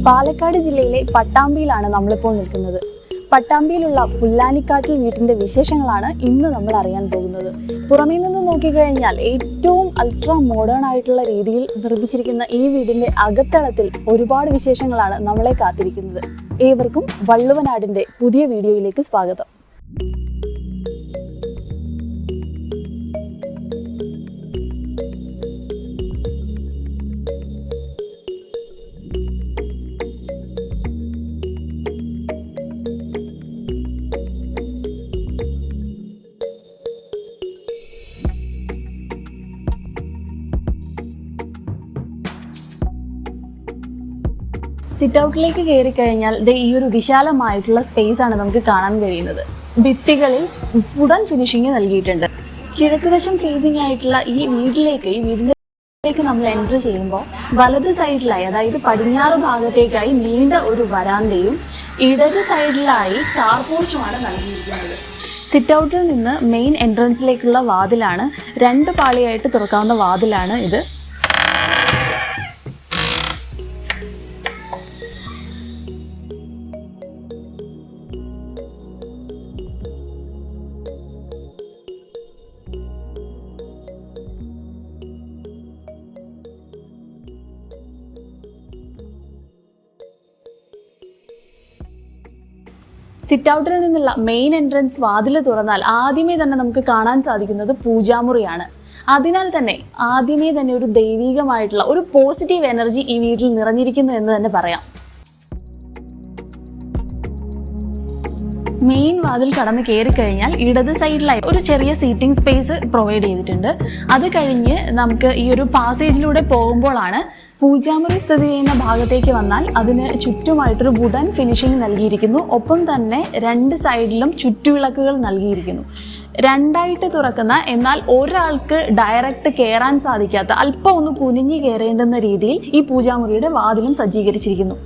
പാലക്കാട് ജില്ലയിലെ പട്ടാമ്പിയിലാണ് നമ്മളിപ്പോൾ നിൽക്കുന്നത്. പട്ടാമ്പിയിലുള്ള പുല്ലാനിക്കാട്ടിൽ വീട്ടിന്റെ വിശേഷങ്ങളാണ് ഇന്ന് നമ്മൾ അറിയാൻ പോകുന്നത്. പുറമേ നിന്ന് നോക്കിക്കഴിഞ്ഞാൽ ഏറ്റവും അൾട്രാ മോഡേൺ ആയിട്ടുള്ള രീതിയിൽ നിർമ്മിച്ചിരിക്കുന്ന ഈ വീടിന്റെ അകത്തളത്തിൽ ഒരുപാട് വിശേഷങ്ങളാണ് നമ്മളെ കാത്തിരിക്കുന്നത്. ഏവർക്കും വള്ളുവനാടിന്റെ പുതിയ വീഡിയോയിലേക്ക് സ്വാഗതം. സിറ്റ് ഔട്ടിലേക്ക് കയറി കഴിഞ്ഞാൽ ഈ ഒരു വിശാലമായിട്ടുള്ള സ്പേസ് ആണ് നമുക്ക് കാണാൻ കഴിയുന്നത്. ഭിത്തികളിൽ വുഡൻ ഫിനിഷിംഗ് നൽകിയിട്ടുണ്ട്. കിഴക്ക് വശം ഫേസിംഗ് ആയിട്ടുള്ള ഈ വീടിലേക്ക് നമ്മൾ എൻ്റർ ചെയ്യുമ്പോൾ വലത് സൈഡിലായി, അതായത് പടിഞ്ഞാറ് ഭാഗത്തേക്കായി നീണ്ട ഒരു വരാന്തയും ഇടത് സൈഡിലായി കാർ പോർച്ചുമാണ് നൽകിയിരിക്കുന്നത്. സിറ്റ് ഔട്ടിൽ നിന്ന് മെയിൻ എൻട്രൻസിലേക്കുള്ള വാതിലാണ്. 2 പാളിയായിട്ട് തുറക്കാവുന്ന വാതിലാണ് ഇത്. സിറ്റ് ഔട്ടിൽ നിന്നുള്ള മെയിൻ എൻട്രൻസ് വാതിൽ തുറന്നാൽ ആദ്യമേ തന്നെ നമുക്ക് കാണാൻ സാധിക്കുന്നത് പൂജാമുറിയാണ്. അതിനാൽ തന്നെ ആദ്യമേ തന്നെ ഒരു ദൈവികമായിട്ടുള്ള ഒരു പോസിറ്റീവ് എനർജി ഈ വീട്ടിൽ നിറഞ്ഞിരിക്കുന്നു എന്ന് തന്നെ പറയാം. മെയിൻ വാതിൽ കടന്ന് കയറി കഴിഞ്ഞാൽ ഇടത് സൈഡിലായി ഒരു ചെറിയ സീറ്റിംഗ് സ്പേസ് പ്രൊവൈഡ് ചെയ്തിട്ടുണ്ട്. അത് കഴിഞ്ഞ് നമുക്ക് ഈ ഒരു പാസേജിലൂടെ പോകുമ്പോഴാണ് പൂജാമുറി സ്ഥിതി ചെയ്യുന്ന ഭാഗത്തേക്ക് വന്നാൽ അതിന് ചുറ്റുമായിട്ടൊരു വുഡൻ ഫിനിഷിംഗ് നൽകിയിരിക്കുന്നു. ഒപ്പം തന്നെ 2 സൈഡിലും ചുറ്റുവിളക്കുകൾ നൽകിയിരിക്കുന്നു. 2ആയിട്ട് തുറക്കുന്ന, എന്നാൽ ഒരാൾക്ക് ഡയറക്റ്റ് കയറാൻ സാധിക്കാത്ത, അല്പം ഒന്ന് കുനിഞ്ഞു കയറേണ്ടുന്ന രീതിയിൽ ഈ പൂജാമുറിയുടെ വാതിലും സജ്ജീകരിച്ചിരിക്കുന്നു.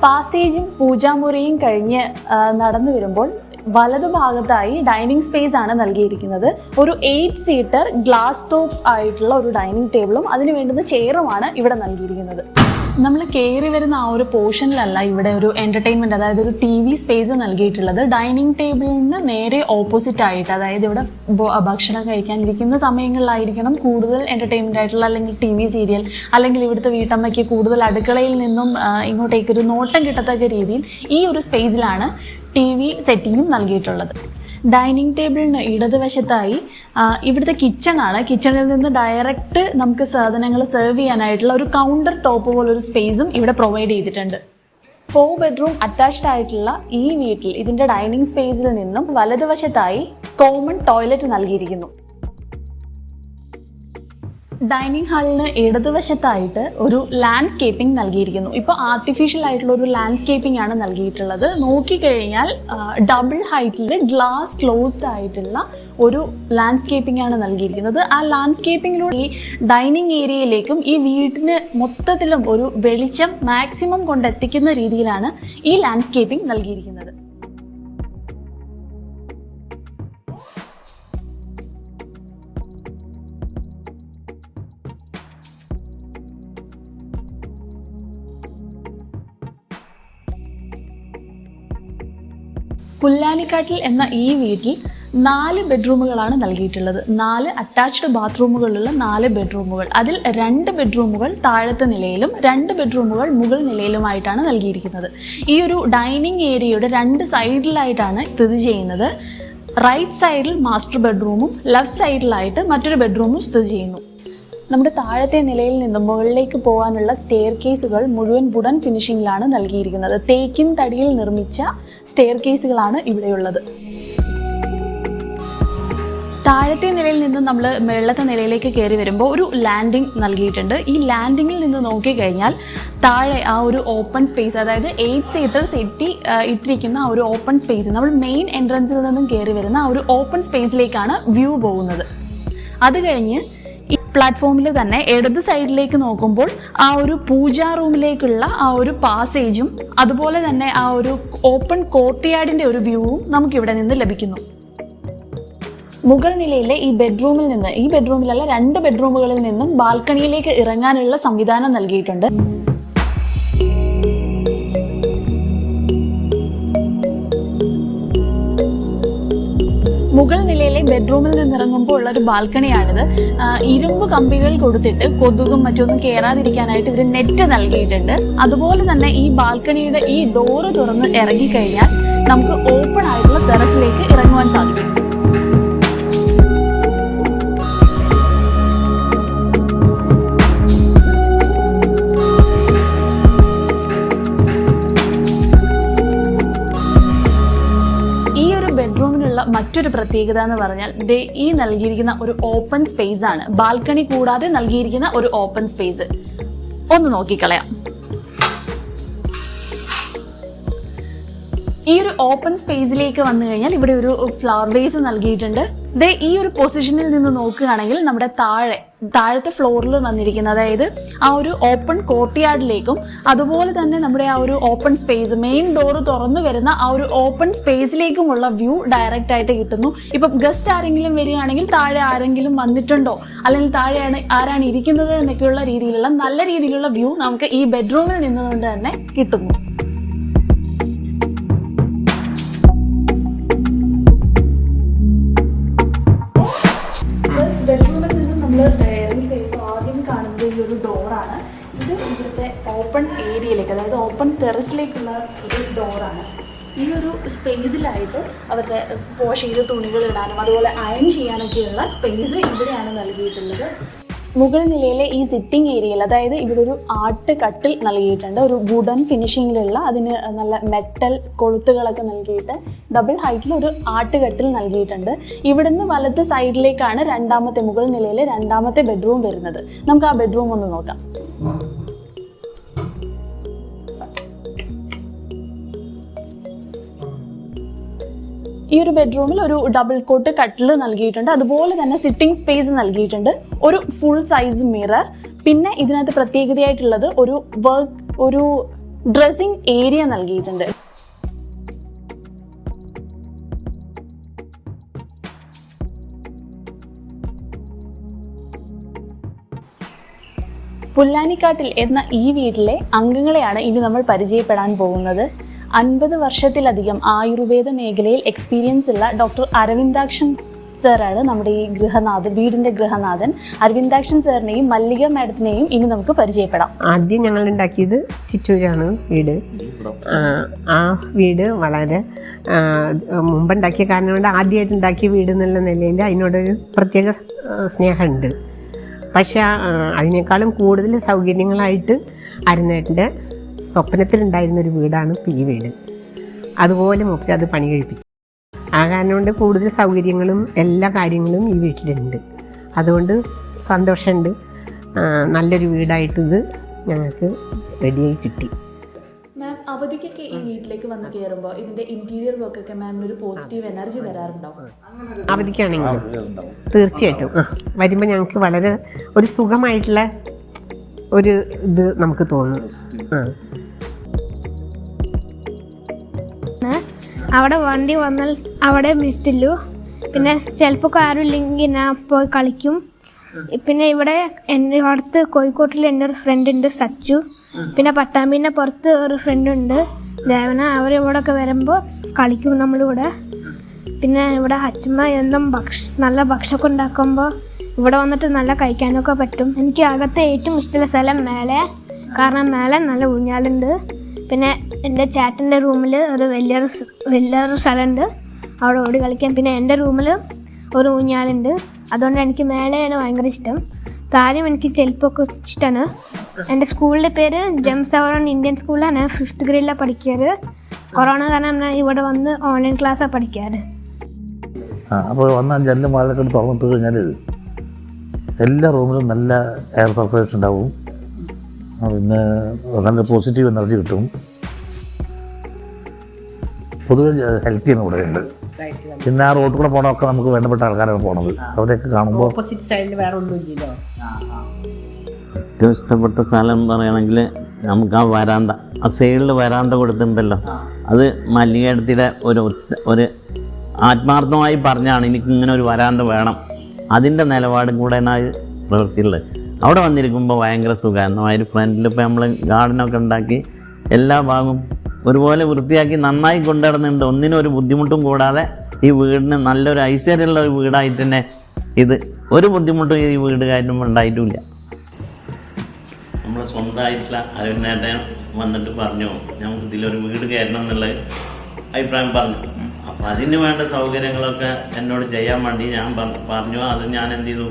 പാസേജും പൂജാമുറിയും കഴിഞ്ഞ് നടന്നു വരുമ്പോൾ വലതുഭാഗത്തായി ഡൈനിങ് സ്പേസ് ആണ് നൽകിയിരിക്കുന്നത്. ഒരു 8 സീറ്റർ ഗ്ലാസ് ടോപ്പ് ആയിട്ടുള്ള ഒരു ഡൈനിങ് ടേബിളും അതിന് വേണ്ടുന്ന ചെയറുമാണ് ഇവിടെ നൽകിയിരിക്കുന്നത്. നമ്മൾ കയറി വരുന്ന ആ ഒരു പോർഷനിലല്ല ഇവിടെ ഒരു എന്റർടൈൻമെന്റ്, അതായത് ഒരു TV സ്പേസ് നൽകിയിട്ടുള്ളത്. ഡൈനിങ് ടേബിളിന് നേരെ ഓപ്പോസിറ്റ് ആയിട്ട്, അതായത് ഇവിടെ ഭക്ഷണം കഴിക്കാനിരിക്കുന്ന സമയങ്ങളിലായിരിക്കണം കൂടുതൽ എന്റർടൈൻമെന്റ് ആയിട്ടുള്ള, അല്ലെങ്കിൽ TV സീരിയൽ, അല്ലെങ്കിൽ ഇവിടുത്തെ വീട്ടമ്മയ്ക്ക് കൂടുതൽ അടുക്കളയിൽ നിന്നും ഇങ്ങോട്ടേക്കൊരു നോട്ടം കിട്ടത്തക്ക രീതിയിൽ ഈ ഒരു സ്പേസിലാണ് TV സെറ്റിങ്ങും നൽകിയിട്ടുള്ളത്. ഡൈനിങ് ടേബിളിന് ഇടതുവശത്തായി ഇവിടുത്തെ കിച്ചണാണ്. കിച്ചണിൽ നിന്ന് ഡയറക്റ്റ് നമുക്ക് സാധനങ്ങൾ സെർവ് ചെയ്യാനായിട്ടുള്ള ഒരു കൗണ്ടർ ടോപ്പ് പോലൊരു സ്പേസും ഇവിടെ പ്രൊവൈഡ് ചെയ്തിട്ടുണ്ട്. 4 ബെഡ്റൂം അറ്റാച്ച്ഡ് ആയിട്ടുള്ള ഈ വീട്ടിൽ ഇതിൻ്റെ ഡൈനിങ് സ്പേസിൽ നിന്നും വലതുവശത്തായി കോമൺ ടോയ്ലറ്റ് നൽകിയിരിക്കുന്നു. ഡൈനിങ് ഹാളിന് ഇടതുവശത്തായിട്ട് ഒരു ലാൻഡ്സ്കേപ്പിംഗ് നൽകിയിരിക്കുന്നു. ഇപ്പോൾ ആർട്ടിഫിഷ്യൽ ആയിട്ടുള്ള ഒരു ലാൻഡ്സ്കേപ്പിംഗ് ആണ് നൽകിയിട്ടുള്ളത്. നോക്കിക്കഴിഞ്ഞാൽ ഡബിൾ ഹൈറ്റിൽ ഗ്ലാസ് ക്ലോസ്ഡ് ആയിട്ടുള്ള ഒരു ലാൻഡ്സ്കേപ്പിംഗ് ആണ് നൽകിയിരിക്കുന്നത്. ആ ലാൻഡ്സ്കേപ്പിങ്ങിലൂടെ ഈ ഡൈനിങ് ഏരിയയിലേക്കും ഈ വീട്ടിന് മൊത്തത്തിലും ഒരു വെളിച്ചം മാക്സിമം കൊണ്ടെത്തിക്കുന്ന രീതിയിലാണ് ഈ ലാൻഡ്സ്കേപ്പിംഗ് നൽകിയിരിക്കുന്നത്. പുല്ലാനിക്കാട്ടിൽ എന്ന ഈ വീട്ടിൽ 4 ബെഡ്റൂമുകളാണ് നൽകിയിട്ടുള്ളത്. 4 അറ്റാച്ച്ഡ് ബാത്റൂമുകളുള്ള 4 ബെഡ്റൂമുകൾ. അതിൽ 2 ബെഡ്റൂമുകൾ താഴത്തെ നിലയിലും 2 ബെഡ്റൂമുകൾ മുകൾ നിലയിലുമായിട്ടാണ് നൽകിയിരിക്കുന്നത്. ഈ ഒരു ഡൈനിങ് ഏരിയയുടെ 2 സൈഡിലായിട്ടാണ് സ്ഥിതി ചെയ്യുന്നത്. റൈറ്റ് സൈഡിൽ മാസ്റ്റർ ബെഡ്റൂമും ലെഫ്റ്റ് സൈഡിലായിട്ട് മറ്റൊരു ബെഡ്റൂമും സ്ഥിതി ചെയ്യുന്നു. നമ്മുടെ താഴത്തെ നിലയിൽ നിന്ന് മുകളിലേക്ക് പോകാനുള്ള സ്റ്റെയർ കേസുകൾ മുഴുവൻ വുഡൻ ഫിനിഷിംഗിലാണ് നൽകിയിരിക്കുന്നത്. തേക്കിൻ തടിയിൽ നിർമ്മിച്ച സ്റ്റെയർ കേസുകളാണ് ഇവിടെയുള്ളത്. താഴത്തെ നിലയിൽ നിന്ന് നമ്മൾ മുകളിലത്തെ നിലയിലേക്ക് കയറി വരുമ്പോൾ ഒരു ലാൻഡിംഗ് നൽകിയിട്ടുണ്ട്. ഈ ലാൻഡിങ്ങിൽ നിന്ന് നോക്കിക്കഴിഞ്ഞാൽ താഴെ ആ ഒരു ഓപ്പൺ സ്പേസ്, അതായത് 8 സീറ്റർ സെറ്റി ഇട്ടിരിക്കുന്ന ആ ഒരു ഓപ്പൺ സ്പേസ്, നമ്മൾ മെയിൻ എൻട്രൻസിൽ നിന്നും കയറി വരുന്ന ആ ഒരു ഓപ്പൺ സ്പേസിലേക്കാണ് വ്യൂ പോകുന്നത്. അത് കഴിഞ്ഞ് പ്ലാറ്റ്ഫോമിൽ തന്നെ ഇടത് സൈഡിലേക്ക് നോക്കുമ്പോൾ ആ ഒരു പൂജാ റൂമിലേക്കുള്ള ആ ഒരു പാസേജും അതുപോലെ തന്നെ ആ ഒരു ഓപ്പൺ കോർട്ട്യാർഡിന്റെ ഒരു വ്യൂവും നമുക്കിവിടെ നിന്ന് ലഭിക്കുന്നു. മുകൾ നിലയിലെ ഈ ബെഡ്റൂമിലല്ല 2 ബെഡ്റൂമുകളിൽ നിന്നും ബാൽക്കണിയിലേക്ക് ഇറങ്ങാനുള്ള സംവിധാനം നൽകിയിട്ടുണ്ട്. മുകൾ നിലയിലെ ബെഡ്റൂമിൽ നിന്നിറങ്ങുമ്പോൾ ഉള്ള ഒരു ബാൽക്കണിയാണിത്. ഇരുമ്പ് കമ്പികൾ കൊടുത്തിട്ട് കൊതുകും മറ്റൊന്നും കയറാതിരിക്കാനായിട്ട് ഇവർ നെറ്റ് നൽകിയിട്ടുണ്ട്. അതുപോലെ തന്നെ ഈ ബാൽക്കണിയുടെ ഈ ഡോറ് തുറന്ന് ഇറങ്ങിക്കഴിഞ്ഞാൽ നമുക്ക് ഓപ്പൺ ആയിട്ടുള്ള ടെറസിലേക്ക് ഇറങ്ങുവാൻ സാധിക്കും. ബെഡ്റൂമിനുള്ള മറ്റൊരു പ്രത്യേകത എന്ന് പറഞ്ഞാൽ ഈ നൽകിയിരിക്കുന്ന ഒരു ഓപ്പൺ സ്പേസ് ആണ്. ബാൽക്കണി കൂടാതെ നൽകിയിരിക്കുന്ന ഒരു ഓപ്പൺ സ്പേസ് ഒന്ന് നോക്കിക്കളയാം. ഈ ഒരു ഓപ്പൺ സ്പേസിലേക്ക് വന്നു കഴിഞ്ഞാൽ ഇവിടെ ഒരു ഫ്ലവർ വേസ് നൽകിയിട്ടുണ്ട്. ഈ ഒരു പൊസിഷനിൽ നിന്ന് നോക്കുകയാണെങ്കിൽ നമ്മുടെ താഴത്തെ ഫ്ലോറിൽ വന്നിരിക്കുന്ന, അതായത് ആ ഒരു ഓപ്പൺ കോർട്ട്യാർഡിലേക്കും അതുപോലെ തന്നെ നമ്മുടെ ആ ഒരു ഓപ്പൺ സ്പേസ് മെയിൻ ഡോറ് തുറന്നു വരുന്ന ആ ഒരു ഓപ്പൺ സ്പേസിലേക്കുമുള്ള വ്യൂ ഡയറക്റ്റ് ആയിട്ട് കിട്ടുന്നു. ഇപ്പം ഗസ്റ്റ് ആരെങ്കിലും വരികയാണെങ്കിൽ താഴെ ആരെങ്കിലും വന്നിട്ടുണ്ടോ അല്ലെങ്കിൽ താഴെ ആരാണ് ഇരിക്കുന്നത് എന്നൊക്കെയുള്ള രീതിയിലുള്ള നല്ല രീതിയിലുള്ള വ്യൂ നമുക്ക് ഈ ബെഡ്റൂമിൽ നിന്നുകൊണ്ട് തന്നെ കിട്ടുന്നു. ബെഡ്റൂമിൽ നിന്ന് നമ്മൾ ഇറങ്ങി കഴിയുമ്പോൾ ആദ്യം കാണുന്നത് ഈ ഒരു ഡോറാണ്. ഇത് ഇവിടുത്തെ ഓപ്പൺ ഏരിയയിലേക്ക്, അതായത് ഓപ്പൺ ടെറസിലേക്കുള്ള ഒരു ഡോറാണ്. ഈ ഒരു സ്പേസിലായിട്ട് അവരുടെ വാഷ് ചെയ്ത തുണികൾ ഇടാനും അതുപോലെ അയൺ ചെയ്യാനൊക്കെയുള്ള സ്പേസ് ഇവിടെയാണ് നൽകിയിട്ടുള്ളത്. മുകൾ നിലയിലെ ഈ സിറ്റിംഗ് ഏരിയയിൽ, അതായത് ഇവിടെ ഒരു ആർട്ട് കട്ടിൽ നൽകിയിട്ടുണ്ട്. ഒരു വുഡൻ ഫിനിഷിങ്ങിലുള്ള, അതിന് നല്ല മെറ്റൽ കൊളുത്തുകളൊക്കെ നൽകിയിട്ട് ഡബിൾ ഹൈറ്റിൽ ഒരു ആർട്ട് കട്ടിൽ നൽകിയിട്ടുണ്ട്. ഇവിടുന്ന് വലത് സൈഡിലേക്കാണ് മുകൾ നിലയിലെ 2ാമത്തെ ബെഡ്റൂം വരുന്നത്. നമുക്ക് ആ ബെഡ്റൂം ഒന്ന് നോക്കാം. ഈ ഒരു ബെഡ്റൂമിൽ ഒരു ഡബിൾ കോട്ട് കട്ടിൽ നൽകിയിട്ടുണ്ട്. അതുപോലെ തന്നെ സിറ്റിംഗ് സ്പേസ് നൽകിയിട്ടുണ്ട്. ഒരു ഫുൾ സൈസ് മിറർ. പിന്നെ ഇതിനകത്ത് പ്രത്യേകതയായിട്ടുള്ളത് ഒരു ഡ്രസ്സിംഗ് ഏരിയ നൽകിയിട്ടുണ്ട്. പുല്ലാനിക്കാട്ടിൽ എന്ന ഈ വീട്ടിലെ അംഗങ്ങളെയാണ് ഇനി നമ്മൾ പരിചയപ്പെടാൻ പോകുന്നത്. 50 വർഷത്തിലധികം ആയുർവേദ മേഖലയിൽ എക്സ്പീരിയൻസ് ഉള്ള ഡോക്ടർ അരവിന്ദാക്ഷൻ സാറാണ് നമ്മുടെ ഈ വീടിന്റെ ഗൃഹനാഥൻ. അരവിന്ദാക്ഷൻ സാറിനെയും മല്ലിക മാഡത്തിനെയും ഇനി നമുക്ക് പരിചയപ്പെടാം. ആദ്യം ഞങ്ങൾ ഉണ്ടാക്കിയത് ചിറ്റൂരാണ് വീട്. ആ വീട് വളരെ മുമ്പുണ്ടാക്കിയ കാരണം കൊണ്ട് ആദ്യമായിട്ട് ഉണ്ടാക്കിയ വീട് എന്നുള്ള നിലയിൽ അതിനോടൊരു പ്രത്യേക സ്നേഹമുണ്ട്. പക്ഷെ അതിനേക്കാളും കൂടുതൽ സൗകര്യങ്ങളായിട്ട് അരുന്നേട്ടൻ്റെ സ്വപ്നത്തിലുണ്ടായിരുന്നൊരു വീടാണ് ഈ വീട്. അതുപോലെ മൂപ്പര് അത് പണി കഴിപ്പിച്ചു. ആ കാരണം കൊണ്ട് കൂടുതൽ സൗകര്യങ്ങളും എല്ലാ കാര്യങ്ങളും ഈ വീട്ടിലുണ്ട്. അതുകൊണ്ട് സന്തോഷമുണ്ട്. നല്ലൊരു വീടായിട്ടിത് ഞങ്ങൾക്ക് റെഡിയായി കിട്ടി. മാം, അവധിക്കൊക്കെ ഈ വീട്ടിലേക്ക് വന്ന് കയറുമ്പോൾ ഇതിന്റെ ഇന്റീരിയർ വർക്കൊക്കെ മാമിന് ഒരു പോസിറ്റീവ് എനർജി തരാറുണ്ടോ? അവധിക്കാണെങ്കിലും തീർച്ചയായിട്ടും വരുമ്പോൾ ഞങ്ങൾക്ക് വളരെ ഒരു സുഖമായിട്ടുള്ള ഒരു ഇത് നമുക്ക് തോന്നും. അവിടെ വണ്ടി വന്നാൽ അവിടെ വിട്ടില്ലു. പിന്നെ ചിലപ്പോൾ ആരുമില്ലെങ്കിൽ ഞാൻ പോയി കളിക്കും. പിന്നെ ഇവിടെ എൻ്റെ അടുത്ത് കോഴിക്കോട്ടിൽ എൻ്റെ ഒരു ഫ്രണ്ട് ഉണ്ട്, സച്ചു. പിന്നെ പട്ടാമ്പീൻ്റെ പുറത്ത് ഒരു ഫ്രണ്ട് ഉണ്ട്, ദേവന. അവരിവിടെയൊക്കെ വരുമ്പോൾ കളിക്കും നമ്മളിവിടെ. പിന്നെ ഇവിടെ അച്ഛമ്മ എന്നും നല്ല ഭക്ഷണമൊക്കെ ഉണ്ടാക്കുമ്പോൾ ഇവിടെ വന്നിട്ട് നല്ല കഴിക്കാനൊക്കെ പറ്റും. എനിക്ക് അകത്തെ ഏറ്റവും ഇഷ്ടമുള്ള സ്ഥലം മേലെ, കാരണം മേലെ നല്ല ഊഞ്ഞാലുണ്ട്. പിന്നെ എൻ്റെ ചേട്ടൻ്റെ റൂമിൽ ഒരു വലിയൊരു സ്ഥലമുണ്ട്, അവിടെ ഓടി കളിക്കാൻ. പിന്നെ എൻ്റെ റൂമിൽ ഒരു ഊഞ്ഞാലുണ്ട്. അതുകൊണ്ട് എനിക്ക് മേലെയാണ് ഭയങ്കര ഇഷ്ടം. താരം എനിക്ക് ചിലപ്പോൾ ഇഷ്ടമാണ്. എൻ്റെ സ്കൂളിൻ്റെ പേര് ജെംസ് അവറോൺ ഇന്ത്യൻ സ്കൂളിലാണ്. ഞാൻ 5th ഗ്രേഡിലാണ് പഠിക്കാറ്. കൊറോണ കാരണം ഞാൻ ഇവിടെ വന്ന് ഓൺലൈൻ ക്ലാസ്സാണ് പഠിക്കാറ്. അപ്പോൾ വന്നാൽ ജനലും വാതിലൊക്കെ തുറന്നിട്ട് കഴിഞ്ഞാൽ എല്ലാ റൂമിലും നല്ല എയർ സർക്കുലേഷൻ ഉണ്ടാവും. പിന്നെ നല്ല പോസിറ്റീവ് എനർജി കിട്ടും. പൊതുവെ ഹെൽത്തിയാണ് ഇവിടെ ഉണ്ട്. പിന്നെ ആ റോഡിൽ കൂടെ പോകണമൊക്കെ നമുക്ക് വേണ്ടപ്പെട്ട ആൾക്കാരാണ് പോണത്. അവരെയൊക്കെ കാണുമ്പോൾ ഓപ്പോസിറ്റ് സൈഡിൽ വേറെ ഒന്നും ഇല്ലല്ലോ. ഏറ്റവും ഇഷ്ടപ്പെട്ട സ്ഥലം പറയുകയാണെങ്കിൽ നമുക്ക് ആ വരാന്ത, ആ സൈഡിൽ വരാന്ത കൊടുത്തിട്ടുണ്ടല്ലോ, അത് മല്ലികേടത്തിയുടെ ഒരു ആത്മാർത്ഥമായി പറഞ്ഞാണ് എനിക്ക് ഇങ്ങനെ ഒരു വരാന്ത വേണം. അതിൻ്റെ നിലപാടും കൂടെയാണ് ആ പ്രവൃത്തിയുള്ളത്. അവിടെ വന്നിരിക്കുമ്പോൾ ഭയങ്കര സുഖമാണ്. ഒരു ഫ്രണ്ടിൽ ഇപ്പോൾ നമ്മൾ ഗാർഡനൊക്കെ ഉണ്ടാക്കി എല്ലാ ഭാഗവും ഒരുപോലെ വൃത്തിയാക്കി നന്നായി കൊണ്ടുനടന്നുണ്ട്. ഒന്നിനും ഒരു ബുദ്ധിമുട്ടും കൂടാതെ ഈ വീടിന് നല്ലൊരു ഐശ്വര്യമുള്ള ഒരു വീടായിട്ട് തന്നെ ഇത് ഒരു ബുദ്ധിമുട്ടും ഈ വീട് കാര്യം ഉണ്ടായിട്ടുമില്ല. നമ്മൾ സ്വന്തമായിട്ടുള്ള അരുണേട്ടൻ വന്നിട്ട് പറഞ്ഞു നമുക്ക് ഇതിലൊരു വീട് കയറണം എന്നുള്ള അഭിപ്രായം പറഞ്ഞു. അപ്പോൾ അതിന് വേണ്ട സൗകര്യങ്ങളൊക്കെ എന്നോട് ചെയ്യാൻ വേണ്ടി ഞാൻ പറഞ്ഞു. അത് ഞാൻ എന്ത് ചെയ്തു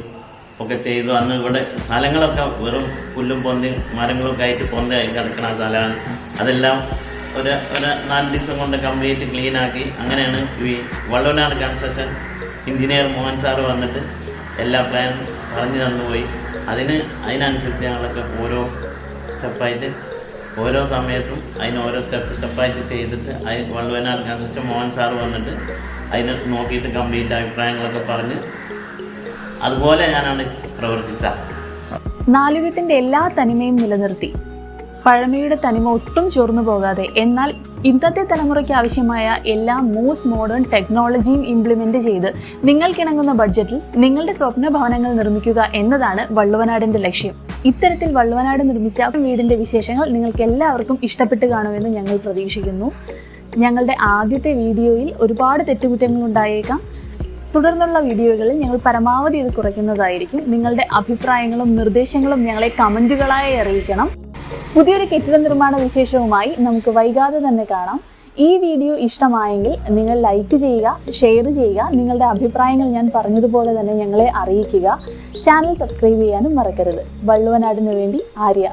ഒക്കെ ചെയ്തു. അന്ന് ഇവിടെ സ്ഥലങ്ങളൊക്കെ വെറും പുല്ലും പൊന്തി മരങ്ങളൊക്കെ ആയിട്ട് പൊന്തയായി കിടക്കുന്ന സ്ഥലമാണ്. അതെല്ലാം ഒരു 4 ദിവസം കൊണ്ട് കംപ്ലീറ്റ് ക്ലീനാക്കി. അങ്ങനെയാണ് ഈ Valluvanad construction engineer Mohan sir വന്നിട്ട് എല്ലാ പ്ലാനും പറഞ്ഞു തന്നുപോയി. അതിനനുസരിച്ച് ഞങ്ങളൊക്കെ ഓരോ സ്റ്റെപ്പായിട്ട് ഓരോ സമയത്തും ഓരോ സ്റ്റെപ്പായിട്ട് ചെയ്തിട്ട് വള്ളുവനാട് കൺസ്ട്രക്ഷൻ മോഹൻ സാറ് വന്നിട്ട് അതിന് നോക്കിയിട്ട് കംപ്ലീറ്റ് അഭിപ്രായങ്ങളൊക്കെ പറഞ്ഞ് അതുപോലെ ഞാനാണ് പ്രവർത്തിച്ച. നാലുകെട്ടിന്റെ എല്ലാ തനിമയും നിലനിർത്തി പഴമയുടെ തനിമ ഒട്ടും ചോർന്നു പോകാതെ എന്നാൽ ഇന്നത്തെ തലമുറയ്ക്ക് ആവശ്യമായ എല്ലാ മോസ്റ്റ് മോഡേൺ ടെക്നോളജിയും ഇംപ്ലിമെന്റ് ചെയ്ത് നിങ്ങൾക്കിണങ്ങുന്ന ബഡ്ജറ്റിൽ നിങ്ങളുടെ സ്വപ്ന ഭവനങ്ങൾ നിർമ്മിക്കുക എന്നതാണ് വള്ളുവനാടിന്റെ ലക്ഷ്യം. ഇത്തരത്തിൽ വള്ളുവനാട് നിർമ്മിച്ച വീടിന്റെ വിശേഷങ്ങൾ നിങ്ങൾക്ക് എല്ലാവർക്കും ഇഷ്ടപ്പെട്ട് കാണുമെന്ന് ഞങ്ങൾ പ്രതീക്ഷിക്കുന്നു. ഞങ്ങളുടെ ആദ്യത്തെ വീഡിയോയിൽ ഒരുപാട് തെറ്റുകുറ്റങ്ങൾ ഉണ്ടായേക്കാം. തുടർന്നുള്ള വീഡിയോകളിൽ ഞങ്ങൾ പരമാവധി ഇത് കുറയ്ക്കുന്നതായിരിക്കും. നിങ്ങളുടെ അഭിപ്രായങ്ങളും നിർദ്ദേശങ്ങളും ഞങ്ങളെ കമൻറ്റുകളായി അറിയിക്കണം. പുതിയൊരു കെട്ടിട നിർമ്മാണ വിശേഷവുമായി നമുക്ക് വൈകാതെ തന്നെ കാണാം. ഈ വീഡിയോ ഇഷ്ടമായെങ്കിൽ നിങ്ങൾ ലൈക്ക് ചെയ്യുക, ഷെയർ ചെയ്യുക. നിങ്ങളുടെ അഭിപ്രായങ്ങൾ ഞാൻ പറഞ്ഞതുപോലെ തന്നെ ഞങ്ങളെ അറിയിക്കുക. ചാനൽ സബ്സ്ക്രൈബ് ചെയ്യാനും മറക്കരുത്. വള്ളുവനാടിന് വേണ്ടി ആര്യ.